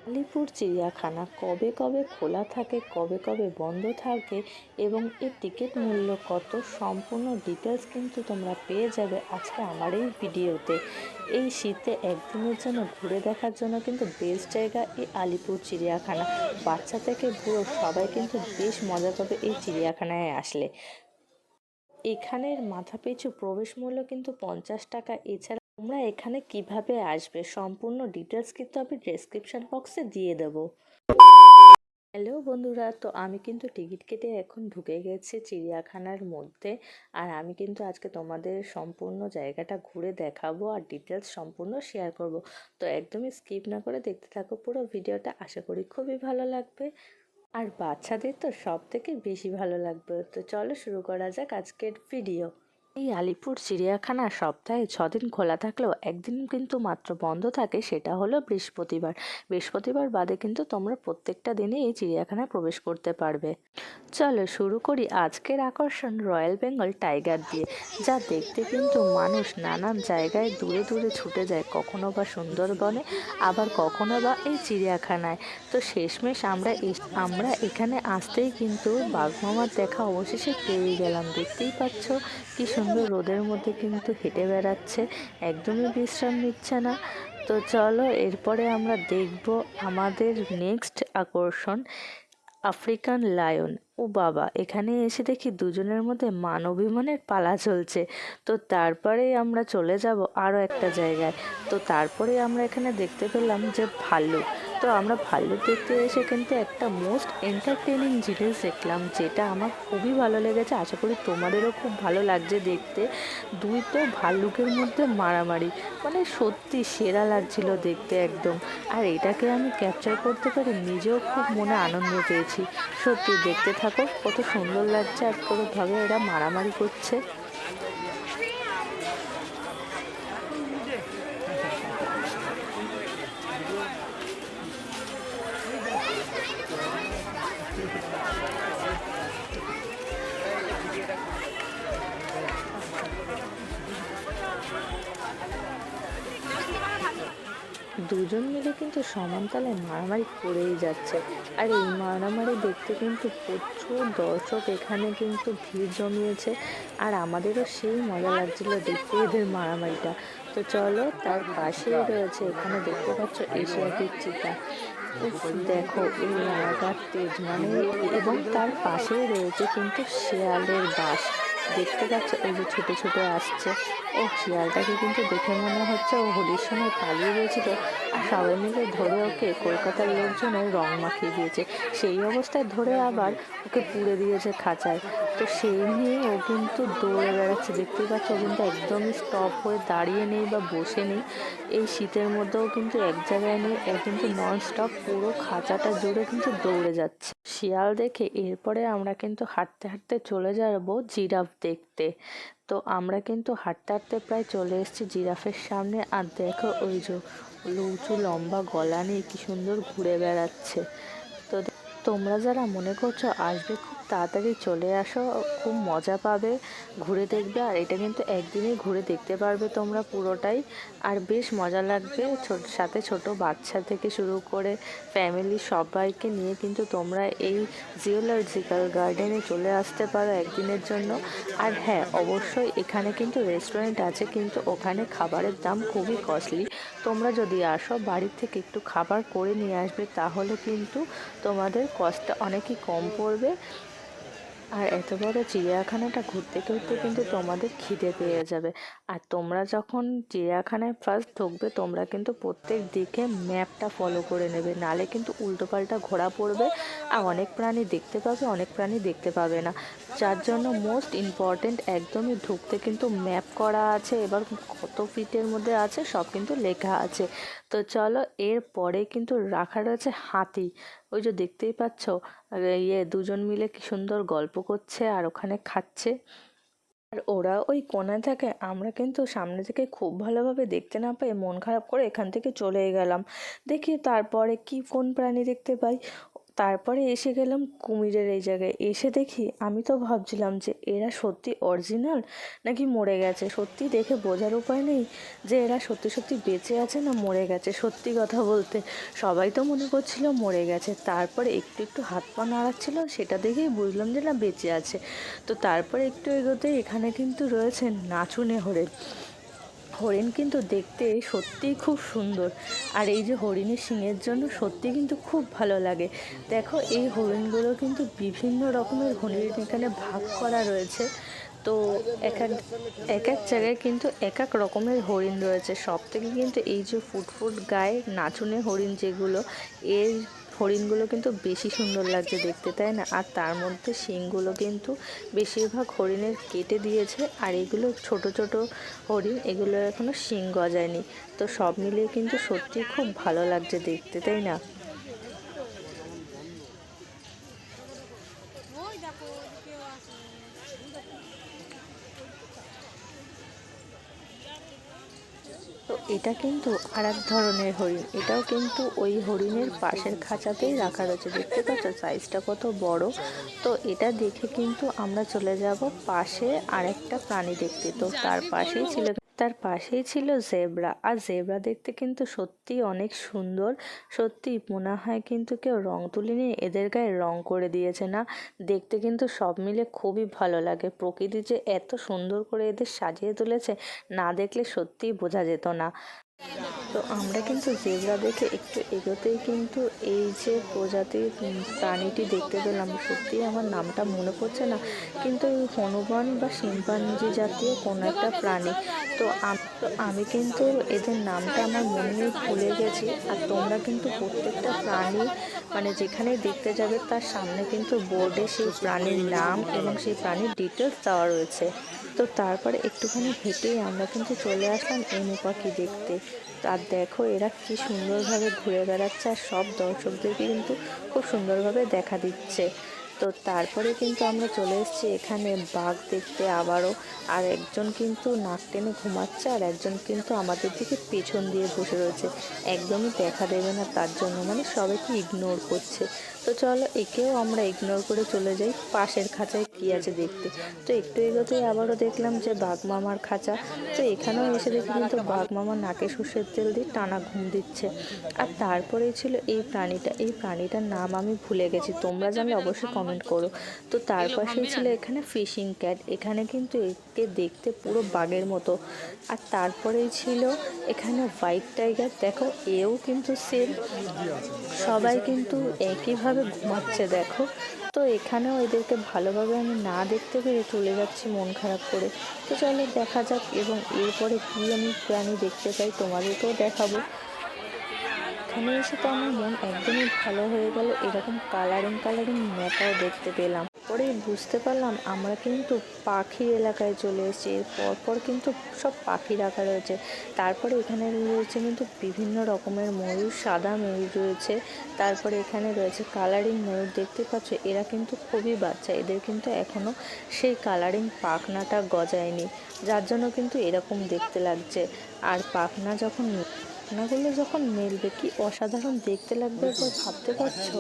আলিপুর চিড়িয়াখানা কবে কবে খোলা থাকে, কবে কবে বন্ধ থাকে এবং এর টিকিট মূল্য কত, সম্পূর্ণ ডিটেলস কিন্তু তোমরা পেয়ে যাবে আজকে আমার এই ভিডিওতে। এই শীতে একদিনের জন্য ঘুরে দেখার জন্য কিন্তু বেস্ট জায়গা এই আলিপুর চিড়িয়াখানা। বাচ্চা থেকে বুড়ো সবাই কিন্তু বেশ মজা পাবে এই চিড়িয়াখানায় আসলে। এখানের মাথাপিছু প্রবেশ মূল্য কিন্তু 50 টাকা। এছাড়া তোমরা এখানে কিভাবে আসবে সম্পূর্ণ ডিটেলস কিন্তু আমি ডেসক্রিপশন বক্সে দিয়ে দেবো। হ্যালো বন্ধুরা, তো আমি কিন্তু টিকিট কেটে এখন ঢুকে গেছি চিড়িয়াখানার মধ্যে। আর আমি কিন্তু আজকে তোমাদের সম্পূর্ণ জায়গাটা ঘুরে দেখাবো আর ডিটেলস সম্পূর্ণ শেয়ার করব। তো একদমই স্কিপ না করে দেখতে থাকো পুরো ভিডিওটা, আশা করি খুবই ভালো লাগবে। আর বাচ্চাদের তো সব থেকে বেশি ভালো লাগবে। তো চলো শুরু করা যাক আজকের ভিডিও। এই আলিপুর চিড়িয়াখানা সপ্তাহে 6 দিন খোলা থাকলেও একদিন কিন্তু মাত্র বন্ধ থাকে, সেটা হলো বৃহস্পতিবার। বৃহস্পতিবার বাদে কিন্তু তোমরা প্রত্যেকটা দিনে এই চিড়িয়াখানায় প্রবেশ করতে পারবে। চলো শুরু করি আজকের আকর্ষণ রয়্যাল বেঙ্গল টাইগার দিয়ে, যা দেখতে কিন্তু মানুষ নানান জায়গায় দূরে দূরে ছুটে যায়, কখনো বা সুন্দরবনে, আবার কখনো বা এই চিড়িয়াখানায়। তো শেষমেশ আমরা এখানে আসতেই কিন্তু বাঘ মামার দেখা অবশেষে পেয়ে গেলাম। দেখতেই পাচ্ছ কি সুন্দর রোদের মধ্যে কিন্তু হেঁটে বেড়াচ্ছে, একদমই বিশ্রাম নিচ্ছে না। তো চলো এরপরে আমরা দেখব আমাদের নেক্সট আকর্ষণ আফ্রিকান লায়ন। ও বাবা, এখানে এসে দেখি দুজনের মধ্যে মান অভিমানের পালা চলছে। তো তারপরে আমরা চলে যাব আরও একটা জায়গায়। তো তারপরে আমরা এখানে দেখতে পেলাম যে ভাল্লুক। তো আমরা ভাল্লুক দেখতে এসে কিন্তু একটা মোস্ট এন্টারটেনিং জিনিস দেখলাম, যেটা আমার খুবই ভালো লেগেছে, আশা করি তোমাদেরও খুব ভালো লাগছে দেখতে। দুইটো ভাল্লুকের মধ্যে মারামারি, মানে সত্যি সেরা লাগছিল দেখতে একদম। আর এটাকে আমি ক্যাপচার করতে পারি, নিজেও খুব মনে আনন্দ পেয়েছি। সত্যি দেখতে থাকো কত সুন্দর লাগছে আর পুরোভাবে এরা মারামারি করছে। দুজন মিলে কিন্তু সমান তালে মারামারি করেই যাচ্ছে। আর এই মারামারি দেখতে কিন্তু প্রচুর দর্শক এখানে কিন্তু ভিড় জমিয়েছে। আর আমাদেরও সেই মজা লাগছিল দেখতে এদের মারামারিটা। তো চলো, তার পাশেই রয়েছে, এখানে দেখতে পাচ্ছ এশিয়াটিক চিতা। উফ, দেখো এই লাগার তেজ মানে। এবং তার পাশেই রয়েছে কিন্তু শেয়ালের বাস। দেখতে পাচ্ছ ওই যে ছুটে ছুটে আসছে। ও শিয়ালটাকে কিন্তু দেখে মনে হচ্ছে ও হোলির সময় পালিয়ে গিয়েছিল, আর সবাই মিলে ধরে ওকে কলকাতার লোকজনের রং মাখিয়ে দিয়েছে। সেই অবস্থায় ধরে আবার ওকে পুড়ে দিয়েছে খাঁচায়। তো সেই নিয়ে ও কিন্তু দৌড়ে বেড়াচ্ছে, দেখতেই পাচ্ছ। ও কিন্তু একদমই স্টপ হয়ে দাঁড়িয়ে নেই বা বসে নেই। এই শীতের মধ্যেও কিন্তু এক জায়গায় নেই, ও কিন্তু নন স্টপ পুরো খাঁচাটা জুড়ে কিন্তু দৌড়ে যাচ্ছে। শিয়াল দেখে এরপরে আমরা কিন্তু হাঁটতে হাঁটতে চলে যাব জিরাফ দেখতে। তো আমরা কিন্তু হাঁটতে হাঁটতে প্রায় চলে এসেছি জিরাফের সামনে। আর দেখো ওই যে উঁচু লম্বা গলা নিয়ে কি সুন্দর ঘুরে বেড়াচ্ছে। তো তোমরা যারা মনে করছো আসবে, খুব তাড়াতাড়ি চলে আসো, খুব মজা পাবে, ঘুরে দেখবে। আর এটা কিন্তু একদিনেই ঘুরে দেখতে পারবে তোমরা পুরোটাই। আর বেশ মজা লাগবে, সাথে ছোট বাচ্চা থেকে শুরু করে ফ্যামিলি সবাইকে নিয়ে কিন্তু তোমরা এই জিওলজিক্যাল গার্ডেনে চলে আসতে পারো একদিনের জন্য। আর হ্যাঁ, অবশ্যই এখানে কিন্তু রেস্টুরেন্ট আছে, কিন্তু ওখানে খাবারের দাম খুবই কস্টলি। তোমরা যদি আসো বাড়ির থেকে একটু খাবার করে নিয়ে আসবে, তাহলে কিন্তু তোমাদের কস্টটা অনেকই কম পড়বে। আর এত বড় চিড়িয়াখানাটা ঘুরতে ঘুরতে কিন্তু তোমাদের খিদে পেয়ে যাবে। আর তোমরা যখন চিড়িয়াখানায় ফার্স্ট ঢুকবে, তোমরা কিন্তু প্রত্যেক দিকে ম্যাপটা ফলো করে নেবে, নালে কিন্তু উল্টোপাল্টা ঘোরা পড়বে। আর অনেক প্রাণী দেখতে পাবে, অনেক প্রাণী দেখতে পাবে না। যার জন্য মোস্ট ইম্পর্টেন্ট, একদমই ঢুকতে কিন্তু ম্যাপ করা আছে, এবার কত ফিটের মধ্যে আছে সব কিন্তু লেখা আছে। তো চলো, এর পরে কিন্তু রাখা রয়েছে হাতি। ওই যে দেখতেই পাচ্ছ, দুজন মিলে কি সুন্দর গল্প করছে আর ওখানে খাচ্ছে। আর ওরা ওই কোণায় থাকে, আমরা কিন্তু সামনে থেকে খুব ভালোভাবে দেখতে না পেয়ে মন খারাপ করে এখান থেকে চলে গেলাম। দেখি তারপরে কি কোন প্রাণী দেখতে পাই। তারপরে এসে গেলাম কুমিরের এই জায়গায়। এসে দেখি, আমি তো ভাবছিলাম যে এরা সত্যি অরিজিনাল নাকি মরে গেছে। সত্যি দেখে বোঝার উপায় নেই যে এরা সত্যি সত্যি বেঁচে আছে না মরে গেছে। সত্যি কথা বলতে সবাই তো মনে করছিল মরে গেছে। তারপরে একটু একটু হাত পা নাড়াচ্ছিল, সেটা দেখেই বুঝলাম যে না বেঁচে আছে। তো তারপরে একটু এগোতে এখানে কিন্তু রয়েছে নাচুনে হরিণ। হরিণ কিন্তু দেখতে সত্যিই খুব সুন্দর, আর এই যে হরিণের শিংয়ের জন্য সত্যি কিন্তু খুব ভালো লাগে। দেখো, এই হরিণগুলো কিন্তু বিভিন্ন রকমের হরিণ এখানে ভাগ করা রয়েছে। তো এক এক এক এক জায়গায় কিন্তু এক এক রকমের হরিণ রয়েছে। সব থেকে কিন্তু এই যে ফুটফুট গায়ে নাচুনে হরিণ যেগুলো, এর হরিণগুলো কিন্তু বেশি সুন্দর লাগছে দেখতে, তাই না? আর তার মধ্যে শিংগুলো কিন্তু বেশিরভাগ হরিণের কেটে দিয়েছে, আর এগুলো ছোট ছোট হরিণ, এগুলো এখনো শিং গজায়নি। তো সব মিলিয়ে কিন্তু সত্যি খুব ভালো লাগছে দেখতে, তাই না? তো এটা কিন্তু আর এক ধরনের হরিণ। এটাও কিন্তু ওই হরিণের পাশের খাঁচাতেই রাখা রয়েছে। দেখতে পাচ্ছ সাইজটা কত বড়। তো এটা দেখে কিন্তু আমরা চলে যাব পাশে আর একটা প্রাণী দেখতে। তো তার পাশেই ছিল জেব্রা। আর জেব্রা দেখতে কিন্তু সত্যি অনেক সুন্দর। সত্যি মনে হয় কিন্তু কেউ রং তুলি নিয়ে এদের গায়ে রং করে দিয়েছে না। দেখতে কিন্তু সব মিলে খুবই ভালো লাগে। প্রকৃতি যে এত সুন্দর করে এদের সাজিয়ে তুলেছে, না দেখলে সত্যিই বোঝা যেত না। তো আমরা কিন্তু জেব্রা দেখে একটু এগোতেই কিন্তু এই যে প্রজাতির প্রাণীটি দেখতে পেলাম। সত্যিই আমার নামটা মনে পড়ছে না, কিন্তু হনুমান বা শিম্পাঞ্জি জাতীয় কোনো একটা প্রাণী। তো আমি কিন্তু এদের নামটা আমার মনে নেই, ভুলে গেছি। আর তোমরা কিন্তু প্রত্যেকটা প্রাণী মানে যেখানেই দেখতে যাবে তার সামনে কিন্তু বোর্ডে সেই প্রাণীর নাম এবং সেই প্রাণীর ডিটেলস দেওয়া রয়েছে। তো তারপরে একটুখানি হেঁটেই আমরা কিন্তু চলে আসলাম এমু পাখি দেখতে। আর দেখো এরা কি সুন্দরভাবে ঘুরে বেড়াচ্ছে, আর সব দর্শকদেরকে কিন্তু খুব সুন্দরভাবে দেখা দিচ্ছে। তো তারপরে কিন্তু আমরা চলে এসেছি এখানে বাঘ দেখতে আবারও। আর একজন কিন্তু নাক টেনে ঘুমাচ্ছে, আর একজন কিন্তু আমাদের দিকে পেছন দিয়ে বসে রয়েছে, একদমই দেখা দেবে না তার জন্য, মানে সবাইকে ইগনোর করছে। তো চলো একেও আমরা ইগনোর করে চলে যাই পাশের খাঁচায় কি আছে দেখতে। তো একটু এগোতেই আবারও দেখলাম যে বাঘ মামার খাঁচা। তো এখানেও এসে দেখি কিন্তু বাঘ মামা নাকে সর্ষের তেল দিয়ে টানা ঘুম দিচ্ছে। আর তারপরেই ছিল এই প্রাণীটার নাম আমি ভুলে গেছি, তোমরা জানলে অবশ্যই কমেন্ট করো। তো তার পাশেই ছিল এখানে ফিশিং ক্যাট। এখানে কিন্তু একে দেখতে পুরো বাঘের মতো। আর তারপরেই ছিল এখানে হোয়াইট টাইগার। দেখো এও কিন্তু সেম, সবাই কিন্তু একইভাবে ঘুমাচ্ছে দেখো। তো এখানেও এদেরকে ভালোভাবে আমি না দেখতে পেরে চলে যাচ্ছি মন খারাপ করে। তো চলো দেখা যাক, এবং এরপরে কি আমি প্রাণী দেখতে পাই তোমাদেরকেও দেখাবো। এখানে এসে তো আমার মন একদমই ভালো হয়ে গেল, এরকম কালারিং কালারিং ম্যাকাও দেখতে পেলাম। পরেই বুঝতে পারলাম আমরা কিন্তু পাখি এলাকায় চলে এসেছি। এর পরপর কিন্তু সব পাখি রাখা রয়েছে। তারপরে এখানে রয়েছে কিন্তু বিভিন্ন রকমের ময়ূর, সাদা ময়ূর রয়েছে। তারপরে এখানে রয়েছে কালারিং ময়ূর, দেখতে পাচ্ছ এরা কিন্তু খুবই বাচ্চা, এদের কিন্তু এখনও সেই কালারিং পাখনাটা গজায়নি, যার জন্য কিন্তু এরকম দেখতে লাগছে। আর পাখনাগুলো যখন মেলবে কি অসাধারণ দেখতে লাগবে একবার ভাবতে পারছো।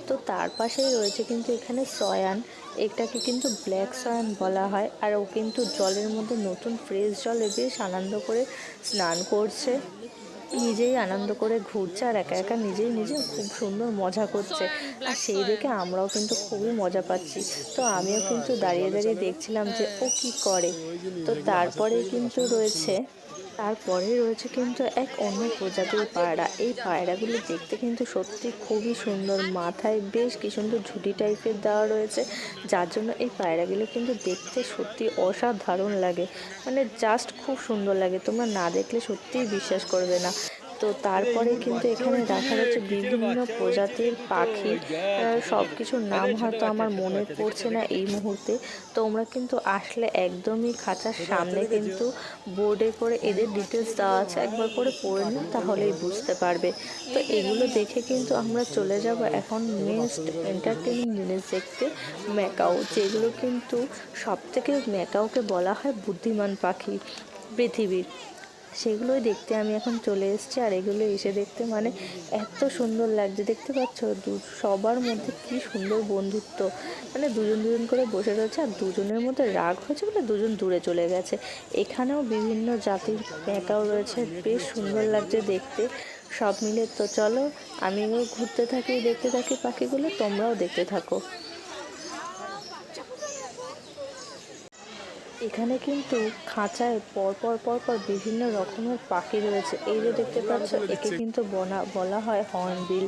তো তার পাশেই রয়েছে কিন্তু এখানে সয়ান। এটাকে কিন্তু ব্ল্যাক সয়ান বলা হয়। আর ও কিন্তু জলের মধ্যে নতুন ফ্রেশ জলে বেশ আনন্দ করে স্নান করছে, নিজেই আনন্দ করে ঘুরছে, আর একা একা নিজে খুব সুন্দর মজা করছে। আর সেই দেখে আমরাও কিন্তু খুবই মজা পাচ্ছি। তো আমিও কিন্তু দাঁড়িয়ে দাঁড়িয়ে দেখছিলাম যে ও কি করে। তো তারপরে রয়েছে কিন্তু এক অন্য প্রজাতির পায়রা। এই পায়রাগুলি দেখতে কিন্তু সত্যি খুবই সুন্দর, মাথায় বেশ কি সুন্দর ঝুঁটি টাইপের দেওয়া রয়েছে, যার জন্য এই পায়রাগুলো কিন্তু দেখতে সত্যি অসাধারণ লাগে, মানে জাস্ট খুব সুন্দর লাগে, তোমরা না দেখলে সত্যিই বিশ্বাস করবে না। তো তারপরে কিন্তু এখানে দেখা যাচ্ছে বিভিন্ন প্রজাতির পাখি। সব কিছুর নাম হয়তো আমার মনে পড়ছে না এই মুহূর্তে। তোমরা কিন্তু আসলে একদমই খাঁচার সামনে কিন্তু বোর্ডে করে এদের ডিটেলস দেওয়া আছে, একবার করে পড়ে নিন তাহলেই বুঝতে পারবে। তো এগুলো দেখে কিন্তু আমরা চলে যাব এখন নেক্সট এন্টারটেনিং জিনিস দেখতে, ম্যাকাও। যেগুলো কিন্তু ম্যাকাওকে বলা হয় বুদ্ধিমান পাখি পৃথিবীর। সেগুলোই দেখতে আমি এখন চলে এসেছি। আর এগুলো এসে দেখতে মানে এত সুন্দর লাগছে, দেখতে পাচ্ছ সবার মধ্যে কি সুন্দর বন্ধুত্ব, মানে দুজন দুজন করে বসে রয়েছে আর দুজনের মধ্যে রাগ হয়েছে বলে দুজন দূরে চলে গেছে। এখানেও বিভিন্ন জাতির প্যাঁকাও রয়েছে, বেশ সুন্দর লাগছে দেখতে সব মিলে। তো চলো আমিও ঘুরতে থাকি, দেখতে থাকি পাখিগুলো, তোমরাও দেখতে থাকো। এখানে কিন্তু খাঁচায় পরপর পরপর বিভিন্ন রকমের পাখি রয়েছে। এই যে দেখতে পাচ্ছ, একে কিন্তু বলা হয় হর্নবিল।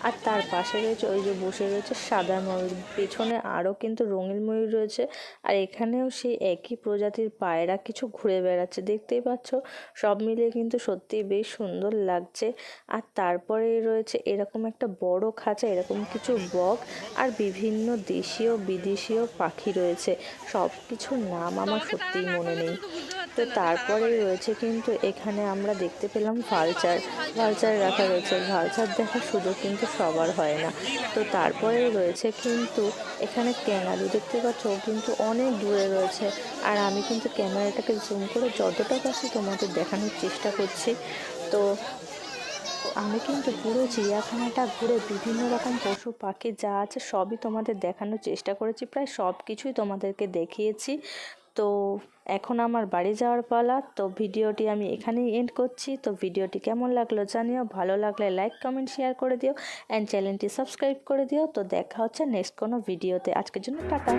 আর তার পাশে রয়েছে ওই যে বসে রয়েছে সাদা ময়ূর, পেছনে আরও কিন্তু রঙিন ময়ূর রয়েছে। আর এখানেও সেই একই প্রজাতির পায়রা কিছু ঘুরে বেড়াচ্ছে, দেখতেই পাচ্ছ। সব মিলিয়ে কিন্তু সত্যিই বেশ সুন্দর লাগছে। আর তারপরে রয়েছে এরকম একটা বড় খাঁচা, এরকম কিছু বক আর বিভিন্ন দেশীয় বিদেশীয় পাখি রয়েছে। সব কিছুর নাম আমার সত্যিই মনে নেই। তো তারপরে রয়েছে কিন্তু এখানে আমরা দেখতে পেলাম ভালচার। ভালচার রাখা রয়েছে, ভালচার দেখার সুযোগ কিন্তু সবার হয় না। তো তারপরে রয়েছে কিন্তু এখানে ক্যাঙারু, দেখতে পাচ্ছ ও কিন্তু অনেক দূরে রয়েছে। আর আমি কিন্তু ক্যামেরাটাকে জুম করে যতটা পারছি তোমাদের দেখানোর চেষ্টা করছি। তো আমি কিন্তু পুরো চিড়িয়াখানাটা ঘুরে বিভিন্ন রকম পশু পাখি যা আছে সবই তোমাদের দেখানোর চেষ্টা করেছি, প্রায় সব কিছুই তোমাদেরকে দেখিয়েছি। তো এখন আমার বাড়ি যাওয়ার পালা। তো ভিডিওটি আমি এখানেই এন্ড করছি। তো ভিডিওটি কেমন লাগলো জানিও, ভালো লাগলে লাইক কমেন্ট শেয়ার করে দিও অ্যান্ড চ্যানেলটি সাবস্ক্রাইব করে দিও। তো দেখা হচ্ছে নেক্সট কোনো ভিডিওতে। আজকের জন্য টাটা।